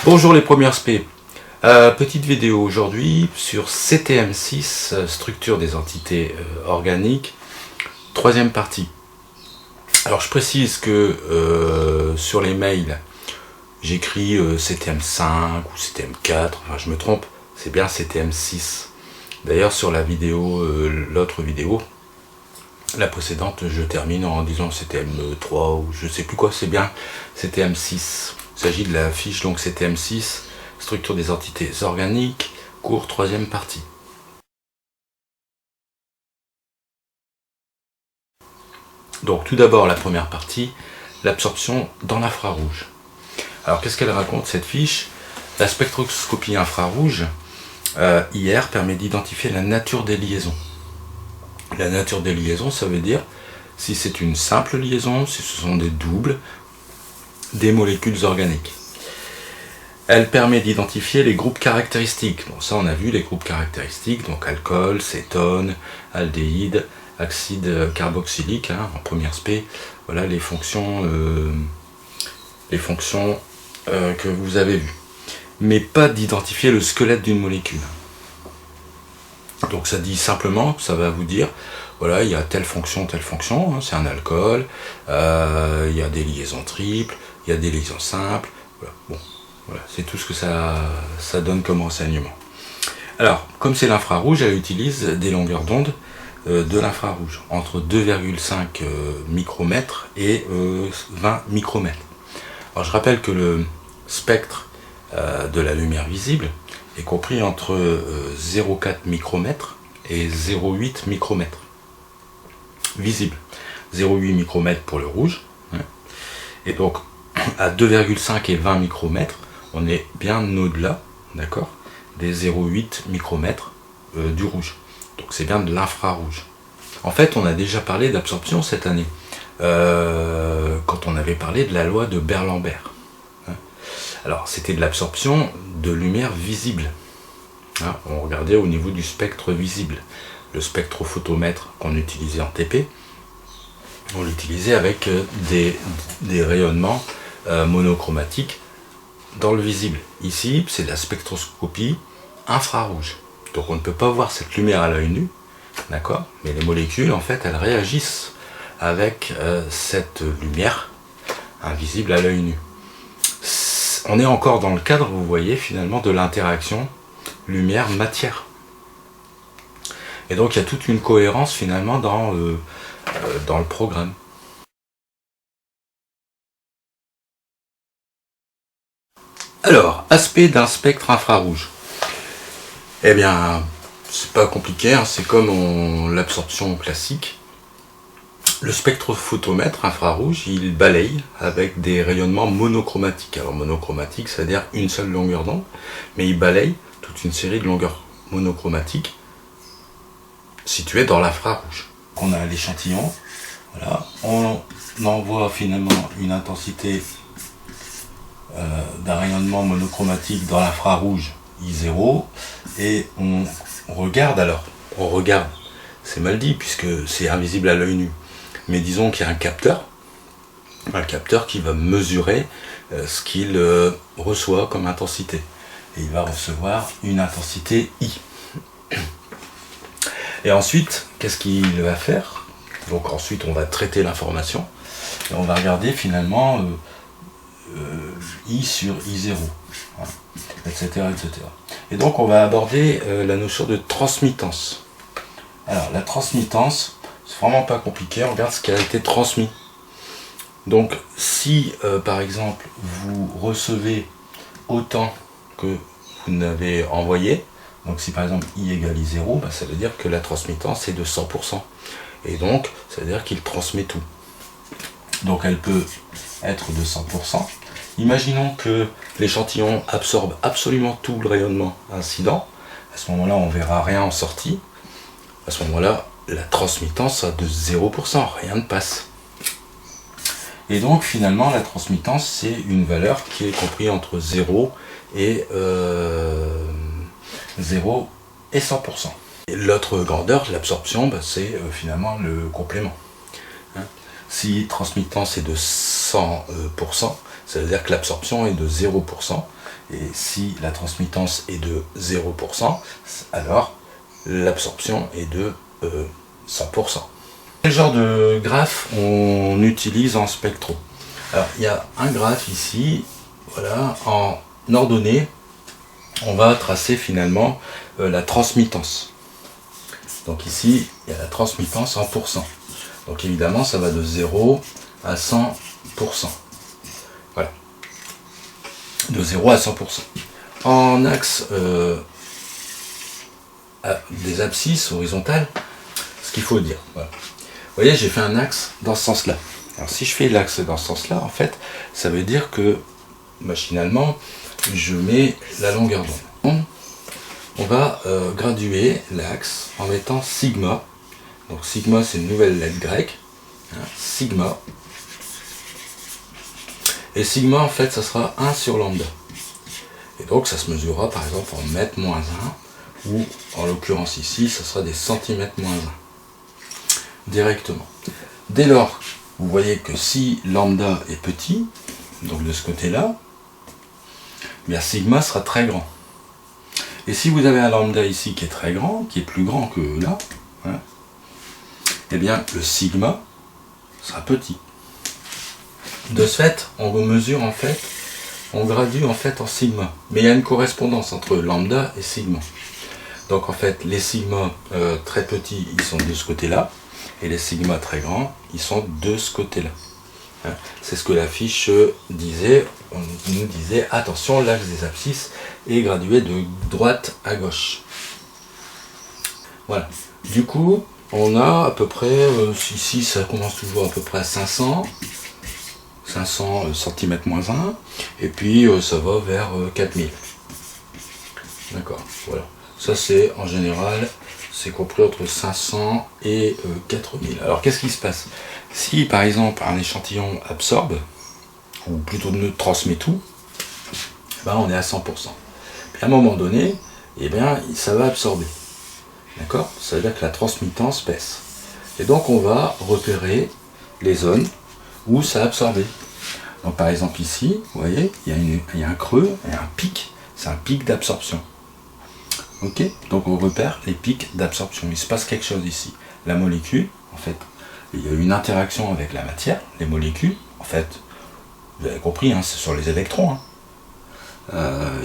Bonjour les premières spé. Petite vidéo aujourd'hui sur CTM6, structure des entités organiques, troisième partie. Alors je précise que sur les mails, j'écris CTM5 ou CTM4, enfin je me trompe, c'est bien CTM6. D'ailleurs sur la vidéo, l'autre vidéo, la précédente, je termine en disant CTM3 ou je sais plus quoi, c'est bien CTM6. Il s'agit de la fiche donc CTM6, structure des entités organiques, cours troisième partie. Donc tout d'abord la première partie, l'absorption dans l'infrarouge. Alors qu'est-ce qu'elle raconte cette fiche? La spectroscopie infrarouge, IR, permet d'identifier la nature des liaisons. La nature des liaisons, ça veut dire si c'est une simple liaison, si ce sont des doubles, des molécules organiques. Elle permet d'identifier les groupes caractéristiques. Bon, ça on a vu les groupes caractéristiques, donc alcool, cétone, aldéhyde, acide carboxylique, en première spé. Voilà les fonctions que vous avez vues. Mais pas d'identifier le squelette d'une molécule. Donc ça dit simplement, ça va vous dire, voilà, il y a telle fonction, c'est un alcool, il y a des liaisons triples, il y a des liaisons simples, voilà, bon, voilà, c'est tout ce que ça donne comme renseignement. Alors, comme c'est l'infrarouge, elle utilise des longueurs d'onde de l'infrarouge, entre 2,5 micromètres et 20 micromètres. Alors je rappelle que le spectre de la lumière visible est compris entre 0,4 micromètres et 0,8 micromètres visible. 0,8 micromètres pour le rouge, et donc à 2,5 et 20 micromètres, on est bien au-delà, d'accord, des 0,8 micromètres du rouge. Donc c'est bien de l'infrarouge. En fait, on a déjà parlé d'absorption cette année, quand on avait parlé de la loi de Beer-Lambert. Alors, c'était de l'absorption de lumière visible. On regardait au niveau du spectre visible. Le spectrophotomètre qu'on utilisait en TP, on l'utilisait avec des rayonnements monochromatiques dans le visible. Ici, c'est de la spectroscopie infrarouge. Donc on ne peut pas voir cette lumière à l'œil nu, d'accord? Mais les molécules, en fait, elles réagissent avec cette lumière invisible à l'œil nu. On est encore dans le cadre, vous voyez, finalement, de l'interaction lumière-matière. Et donc, il y a toute une cohérence, finalement, dans le programme. Alors, aspect d'un spectre infrarouge. Eh bien, c'est pas compliqué, c'est comme l'absorption classique. Le spectrophotomètre infrarouge, il balaye avec des rayonnements monochromatiques. Alors monochromatique, c'est-à-dire une seule longueur d'onde, mais il balaye toute une série de longueurs monochromatiques situées dans l'infrarouge. On a l'échantillon, voilà, on envoie finalement une intensité d'un rayonnement monochromatique dans l'infrarouge I0, et on regarde, c'est mal dit puisque c'est invisible à l'œil nu. Mais disons qu'il y a un capteur qui va mesurer ce qu'il reçoit comme intensité. Et il va recevoir une intensité I. Et ensuite, qu'est-ce qu'il va faire? Donc ensuite, on va traiter l'information et on va regarder finalement I sur I0, etc., etc. Et donc on va aborder la notion de transmittance. Alors la transmittance, c'est vraiment pas compliqué, on regarde ce qui a été transmis. Donc si par exemple vous recevez autant que vous n'avez envoyé, donc si par exemple I égale I0, ça veut dire que la transmittance est de 100%. Et donc ça veut dire qu'il transmet tout. Donc elle peut être de 100%. Imaginons que l'échantillon absorbe absolument tout le rayonnement incident. À ce moment-là, on ne verra rien en sortie. À ce moment-là, la transmittance sera de 0%, rien ne passe. Et donc finalement la transmittance, c'est une valeur qui est comprise entre 0 et 100%. Et l'autre grandeur, l'absorption, c'est finalement le complément. Si transmittance est de 100%, 100%, ça veut dire que l'absorption est de 0%. Et si la transmittance est de 0%, alors l'absorption est de 100%. Quel genre de graphe on utilise en spectro? Alors, il y a un graphe ici, voilà, en ordonnée, on va tracer finalement la transmittance. Donc ici, il y a la transmittance en pourcent. Donc évidemment, ça va de 0 à 100%. Voilà. De 0 à 100%. En axe des abscisses horizontales, ce qu'il faut dire. Voilà. Vous voyez, j'ai fait un axe dans ce sens-là. Alors si je fais l'axe dans ce sens-là, en fait, ça veut dire que machinalement, je mets la longueur d'onde. On va graduer l'axe en mettant sigma. Donc sigma, c'est une nouvelle lettre grecque. Hein, sigma. Et sigma, en fait, ça sera 1 sur lambda. Et donc, ça se mesurera, par exemple, en mètre moins 1, ou, en l'occurrence ici, ça sera des centimètres moins 1. Directement. Dès lors, vous voyez que si lambda est petit, donc de ce côté-là, bien sigma sera très grand. Et si vous avez un lambda ici qui est très grand, qui est plus grand que là, hein, eh bien le sigma sera petit. De ce fait, on mesure en fait, on gradue en fait en sigma. Mais il y a une correspondance entre lambda et sigma. Donc en fait, les sigma très petits, ils sont de ce côté-là, et les sigma très grands, ils sont de ce côté-là. Hein, c'est ce que la fiche disait. On nous disait, attention, l'axe des abscisses est gradué de droite à gauche. Voilà. Du coup, on a à peu près, ici ça commence toujours à peu près à 500 cm moins 1, et puis ça va vers 4000. D'accord, voilà. Ça c'est en général, c'est compris entre 500 et 4000. Alors qu'est-ce qui se passe? Si par exemple un échantillon absorbe, ou plutôt ne transmet tout, ben on est à 100%. Puis à un moment donné, eh bien, ça va absorber. D'accord? Ça veut dire que la transmittance baisse. Et donc on va repérer les zones où ça a absorbé. Donc par exemple ici, vous voyez, il y a un creux et un pic. C'est un pic d'absorption. Ok? Donc on repère les pics d'absorption. Il se passe quelque chose ici. La molécule, en fait, il y a une interaction avec la matière. Les molécules, en fait, vous avez compris, hein, c'est sur les électrons. Hein.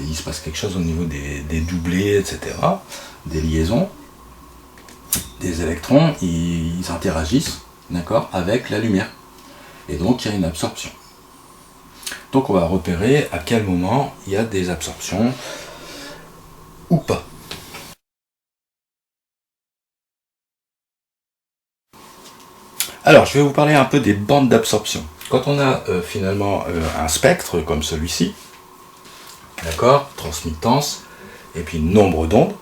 Il se passe quelque chose au niveau des doublés, etc. Des liaisons. Des électrons, ils interagissent, d'accord, avec la lumière. Et donc il y a une absorption. Donc on va repérer à quel moment il y a des absorptions ou pas. Alors je vais vous parler un peu des bandes d'absorption. Quand on a finalement un spectre comme celui-ci, d'accord, transmittance, et puis nombre d'ondes,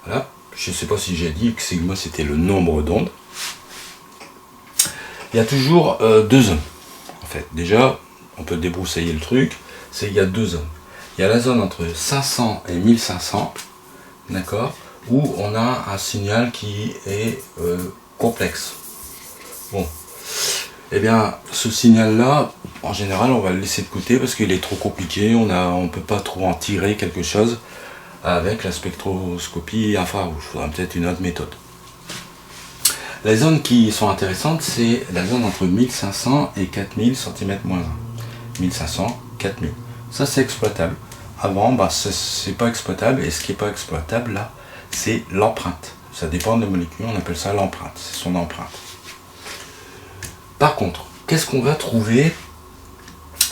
voilà, je ne sais pas si j'ai dit que sigma c'était le nombre d'ondes, il y a toujours deux zones. En fait, déjà, on peut débroussailler le truc, il y a deux zones. Il y a la zone entre 500 et 1500, d'accord, où on a un signal qui est complexe. Bon, eh bien, ce signal-là, en général, on va le laisser de côté parce qu'il est trop compliqué, on ne peut pas trop en tirer quelque chose avec la spectroscopie infrarouge. Il faudra peut-être une autre méthode. Les zones qui sont intéressantes, c'est la zone entre 1500 et 4000 cm-1. 1500, 4000. Ça, c'est exploitable. Avant, bah, c'est pas exploitable. Et ce qui n'est pas exploitable, là, c'est l'empreinte. Ça dépend des molécules, on appelle ça l'empreinte. C'est son empreinte. Par contre, qu'est-ce qu'on va trouver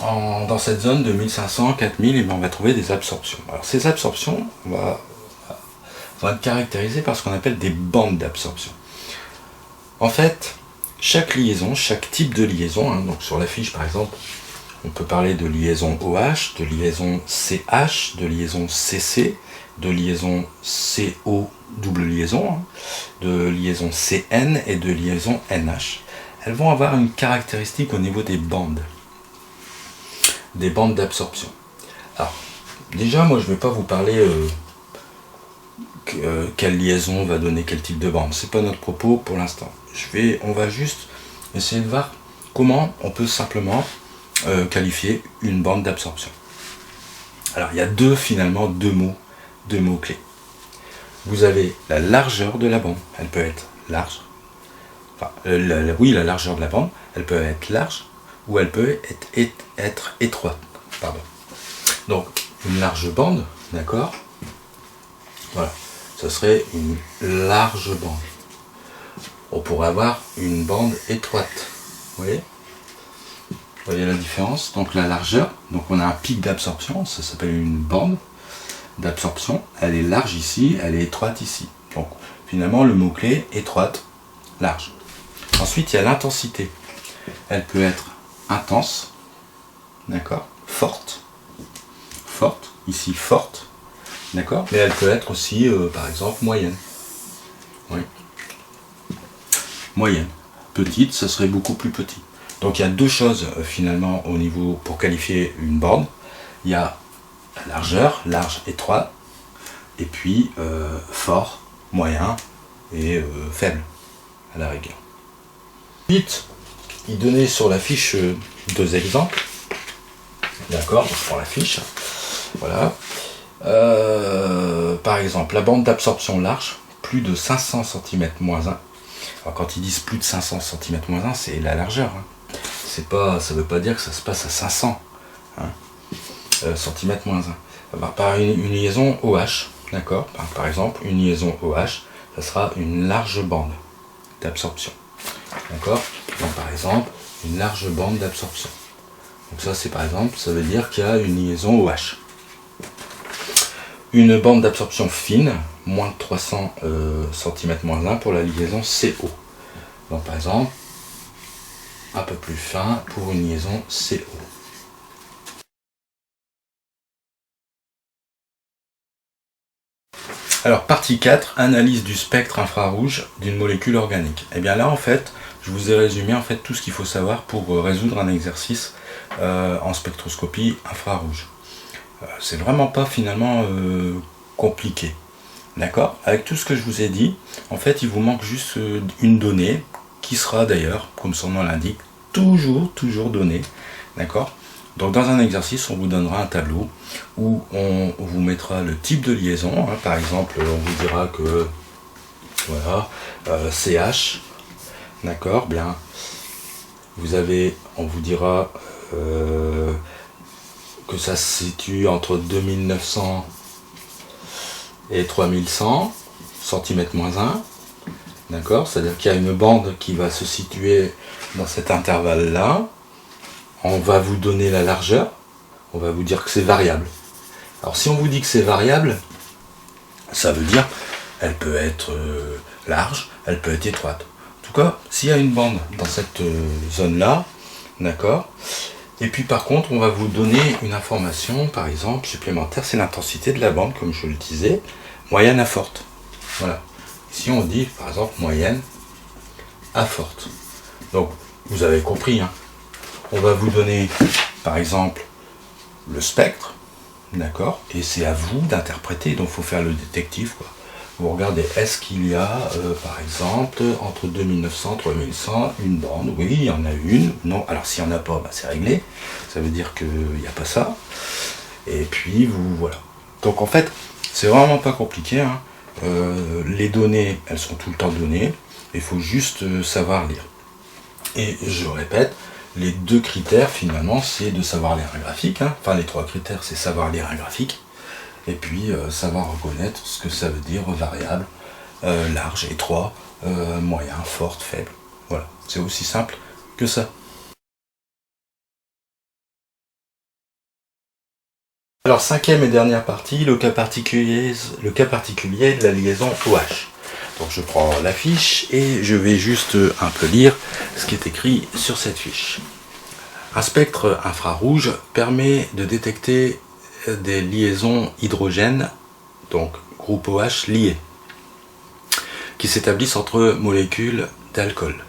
dans cette zone de 1500, 4000? Et bien, on va trouver des absorptions. Alors, ces absorptions, vont être caractérisées par ce qu'on appelle des bandes d'absorption. En fait, chaque liaison, chaque type de liaison, hein, donc sur la fiche par exemple, on peut parler de liaison OH, de liaison CH, de liaison CC, de liaison CO double liaison, hein, de liaison CN et de liaison NH. Elles vont avoir une caractéristique au niveau des bandes d'absorption. Alors, déjà, moi je ne vais pas vous parler quelle liaison va donner quel type de bande. C'est pas notre propos pour l'instant. On va juste essayer de voir comment on peut simplement qualifier une bande d'absorption? Alors il y a finalement deux mots clés. Vous avez la largeur de la bande, elle peut être large, enfin, la largeur de la bande, elle peut être large ou elle peut être étroite. Pardon. Donc une large bande, d'accord, voilà, ce serait une large bande. On pourrait avoir une bande étroite, vous voyez la différence? Donc la largeur, donc on a un pic d'absorption, ça s'appelle une bande d'absorption, elle est large ici, elle est étroite ici. Donc finalement le mot-clé étroite, large. Ensuite il y a l'intensité. Elle peut être intense, d'accord, forte, ici forte, d'accord, mais elle peut être aussi par exemple moyenne. Oui. Moyenne. Petite, ça serait beaucoup plus petit. Donc il y a deux choses finalement au niveau pour qualifier une bande. Il y a la largeur, large, étroit, et puis fort, moyen et faible à la rigueur. Ensuite, il donnait sur la fiche deux exemples. D'accord, je prends la fiche. Voilà. Par exemple, la bande d'absorption large, plus de 500 cm moins 1. Alors quand ils disent plus de 500 cm moins 1, c'est la largeur. Ça ne veut pas dire que ça se passe à 500 cm moins 1. Par une liaison OH, d'accord, par exemple, une liaison OH, ça sera une large bande d'absorption. D'accord. Donc par exemple, une large bande d'absorption. Donc ça, c'est par exemple, ça veut dire qu'il y a une liaison OH. Une bande d'absorption fine, moins de 300 cm moins 1 pour la liaison CO. Donc par exemple, un peu plus fin pour une liaison CO. Alors partie 4, analyse du spectre infrarouge d'une molécule organique. Et bien là en fait, je vous ai résumé en fait tout ce qu'il faut savoir pour résoudre un exercice en spectroscopie infrarouge. C'est vraiment pas finalement compliqué. D'accord? Avec tout ce que je vous ai dit, en fait il vous manque juste une donnée qui sera d'ailleurs, comme son nom l'indique, toujours donnée. D'accord? Donc dans un exercice, on vous donnera un tableau où on vous mettra le type de liaison. Par exemple, on vous dira que voilà, CH, d'accord, bien. On vous dira que ça se situe entre 2900 et 3100 cm-1. D'accord, c'est-à-dire qu'il y a une bande qui va se situer dans cet intervalle-là. On va vous donner la largeur, on va vous dire que c'est variable. Alors si on vous dit que c'est variable, ça veut dire elle peut être large, elle peut être étroite. En tout cas, s'il y a une bande dans cette zone-là, d'accord, et puis par contre, on va vous donner une information, par exemple, supplémentaire, c'est l'intensité de la bande, comme je le disais, moyenne à forte. Voilà. Ici, on dit, par exemple, moyenne à forte. Donc, vous avez compris, hein. On va vous donner, par exemple, le spectre, d'accord, et c'est à vous d'interpréter, donc il faut faire le détective, quoi. Vous regardez, est-ce qu'il y a, par exemple, entre 2900 et 3100, une bande? Oui, il y en a une. Non, alors s'il n'y en a pas, bah, c'est réglé. Ça veut dire qu'il n'y a pas ça. Et puis, voilà. Donc en fait, c'est vraiment pas compliqué, hein. Les données, elles sont tout le temps données. Il faut juste savoir lire. Et je répète, les deux critères, finalement, c'est de savoir lire un graphique. Hein. Enfin, les trois critères, c'est savoir lire un graphique. Et puis, savoir reconnaître ce que ça veut dire variable, large, étroit, moyen, forte, faible. Voilà, c'est aussi simple que ça. Alors, cinquième et dernière partie, le cas particulier de la liaison OH. Donc, je prends la fiche et je vais juste un peu lire ce qui est écrit sur cette fiche. Un spectre infrarouge permet de détecter des liaisons hydrogènes, donc groupe OH liés, qui s'établissent entre molécules d'alcool.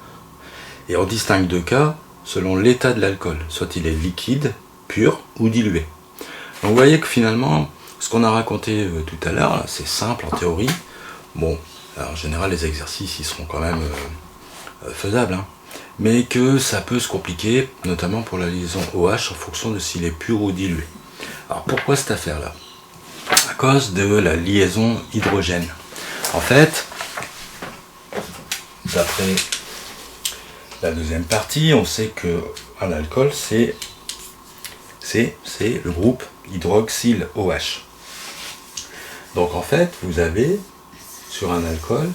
Et on distingue deux cas selon l'état de l'alcool, soit il est liquide, pur ou dilué. Donc vous voyez que finalement, ce qu'on a raconté tout à l'heure, c'est simple en théorie. Bon, alors, en général les exercices ils seront quand même faisables, hein. mais que ça peut se compliquer, notamment pour la liaison OH, en fonction de s'il est pur ou dilué. Alors pourquoi cette affaire-là? À cause de la liaison hydrogène. En fait, d'après la deuxième partie, on sait que un alcool, c'est le groupe hydroxyle OH. Donc en fait, vous avez sur un alcool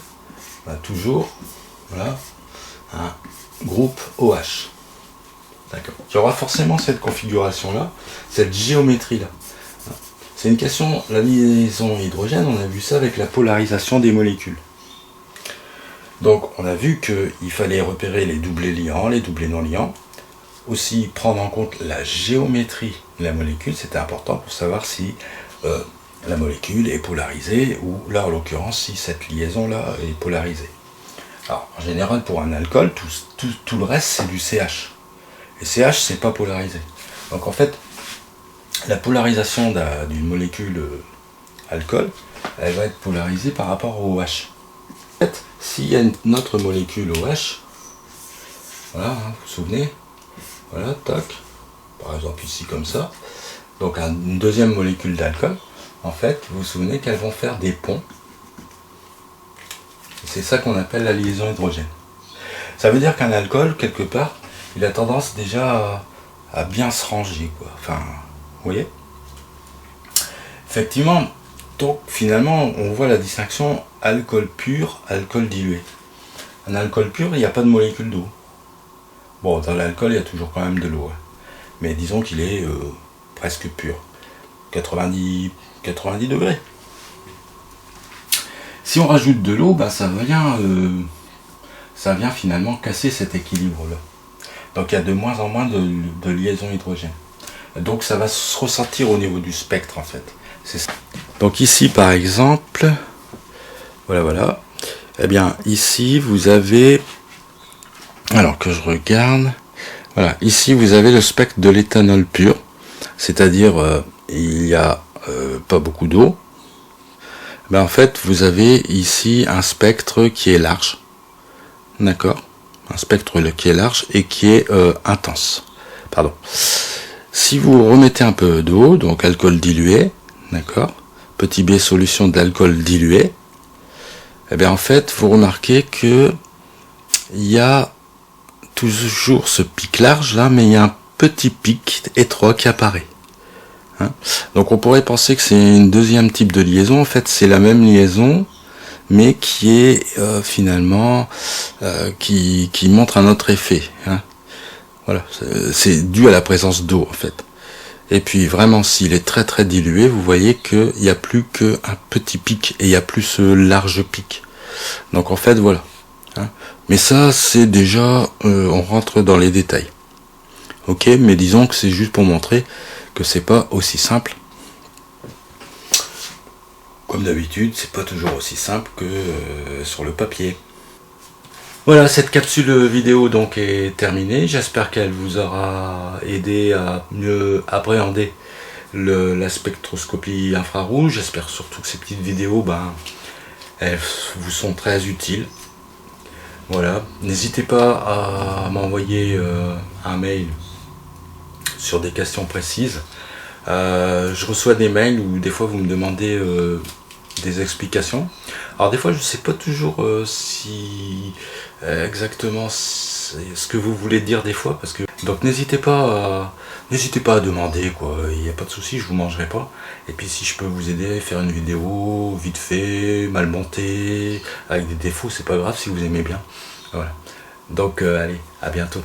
toujours voilà, un groupe OH. D'accord. Il y aura forcément cette configuration-là, cette géométrie-là. C'est une question, la liaison hydrogène, on a vu ça avec la polarisation des molécules. Donc on a vu qu'il fallait repérer les doublés liants, les doublés non liants. Aussi prendre en compte la géométrie de la molécule, c'était important pour savoir si la molécule est polarisée ou là en l'occurrence si cette liaison-là est polarisée. Alors en général pour un alcool, tout le reste c'est du CH. Et CH c'est pas polarisé. Donc en fait, la polarisation d'une molécule alcool, elle va être polarisée par rapport au OH. En fait, s'il y a une autre molécule OH, voilà, vous vous souvenez, voilà, tac, par exemple ici comme ça, donc une deuxième molécule d'alcool, en fait, vous vous souvenez qu'elles vont faire des ponts. C'est ça qu'on appelle la liaison hydrogène. Ça veut dire qu'un alcool, quelque part, il a tendance déjà à bien se ranger, quoi. Enfin, vous voyez? Effectivement, donc finalement, on voit la distinction alcool pur, alcool dilué. Un alcool pur, il n'y a pas de molécule d'eau. Bon, dans l'alcool, il y a toujours quand même de l'eau. Hein. Mais disons qu'il est presque pur. 90 degrés. Si on rajoute de l'eau, bah, ça vient finalement casser cet équilibre-là. Donc il y a de moins en moins de liaison hydrogène. Donc ça va se ressentir au niveau du spectre en fait. C'est ça. Donc ici par exemple, voilà. Eh bien ici vous avez, alors que je regarde, voilà, ici vous avez le spectre de l'éthanol pur, c'est-à-dire il n'y a pas beaucoup d'eau. Ben, en fait vous avez ici un spectre qui est large, d'accord, un spectre qui est large et qui est intense. Pardon. Si vous remettez un peu d'eau, donc alcool dilué, d'accord, petit b solution d'alcool dilué, et bien en fait vous remarquez que il y a toujours ce pic large là, mais il y a un petit pic étroit qui apparaît. Hein, donc on pourrait penser que c'est une deuxième type de liaison. En fait c'est la même liaison, mais qui est finalement qui montre un autre effet. Hein. Voilà, c'est dû à la présence d'eau en fait. Et puis vraiment, s'il est très très dilué, vous voyez qu'il n'y a plus qu'un petit pic et il n'y a plus ce large pic. Donc en fait voilà. Hein. Mais ça c'est déjà, on rentre dans les détails. Ok, mais disons que c'est juste pour montrer que c'est pas aussi simple. Comme d'habitude, c'est pas toujours aussi simple que sur le papier. Voilà, cette capsule vidéo donc est terminée. J'espère qu'elle vous aura aidé à mieux appréhender la spectroscopie infrarouge. J'espère surtout que ces petites vidéos, elles vous sont très utiles. Voilà, n'hésitez pas à m'envoyer un mail sur des questions précises. Je reçois des mails où des fois vous me demandez des explications. Alors des fois je ne sais pas toujours si exactement ce que vous voulez dire des fois, parce que donc n'hésitez pas à demander quoi, il n'y a pas de souci, je vous mangerai pas. Et puis si je peux vous aider à faire une vidéo vite fait, mal montée, avec des défauts, c'est pas grave si vous aimez bien. Voilà. Donc allez, à bientôt.